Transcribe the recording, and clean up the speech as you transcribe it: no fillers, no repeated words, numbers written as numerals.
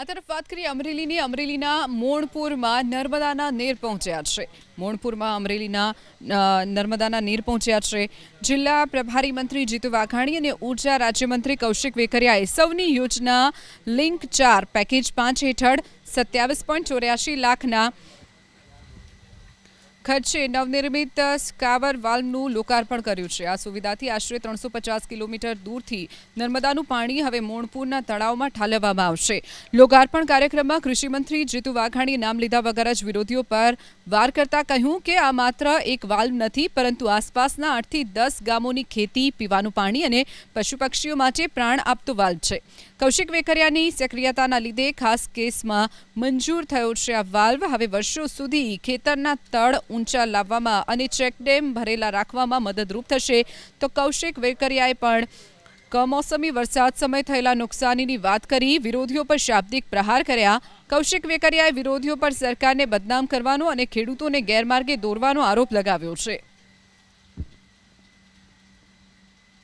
આ તરફ વાત કરીએ અમરેલીના મોણપુરમાં નર્મદાના નીર પહોંચ્યા છે. મોણપુરમાં અમરેલીના નર્મદાના નીર પહોંચ્યા છે. જિલ્લા પ્રભારી મંત્રી જીતુ વાઘાણી અને ઉર્જા રાજ્યમંત્રી કૌશિક વેકરિયાએ સૌની યોજના લિંક 4 પેકેજ 5 હેઠળ 27.84 લાખના ખર્ચે નવનિર્મિત સ્કાવર વાલ્વનું લોકાર્પણ કર્યું છે. આ સુવિધાથી આશરે 350 કિલોમીટર દૂરથી નર્મદાનું પાણી હવે મોણપુરના તળાવમાં ઠાલવવામાં આવશે. લોકાર્પણ કાર્યક્રમમાં કૃષિમંત્રી જીતુ વાઘાણીએ નામ લીધા વગર જ વિરોધીઓ પર વાર કરતા કહ્યું કે આ માત્ર એક વાલ્વ નથી, પરંતુ આસપાસના 8 થી 10 ગામોની ખેતી, પીવાનું પાણી અને પશુ પક્ષીઓ માટે પ્રાણ આપતો વાલ્વ છે. કૌશિક વેકરિયાની સક્રિયતાના લીધે ખાસ કેસમાં મંજૂર થયો છે. આ વાલ્વ હવે વર્ષો સુધી ખેતરના તળ ઊંચા લાવવામાં અને ચેકડેમ ભરેલા રાખવામાં મદદરૂપ થશે. તો કૌશિક વેકરિયાએ પણ કમોસમી વરસાદ સમયે થયેલા નુકસાનીની વાત કરી વિરોધીઓ પર શાબ્દિક પ્રહાર કર્યા. કૌશિક વેકરિયાએ વિરોધીઓ પર સરકારને બદનામ કરવાનો અને ખેડૂતોને ગેરમાર્ગે દોરવાનો આરોપ લગાવ્યો છે.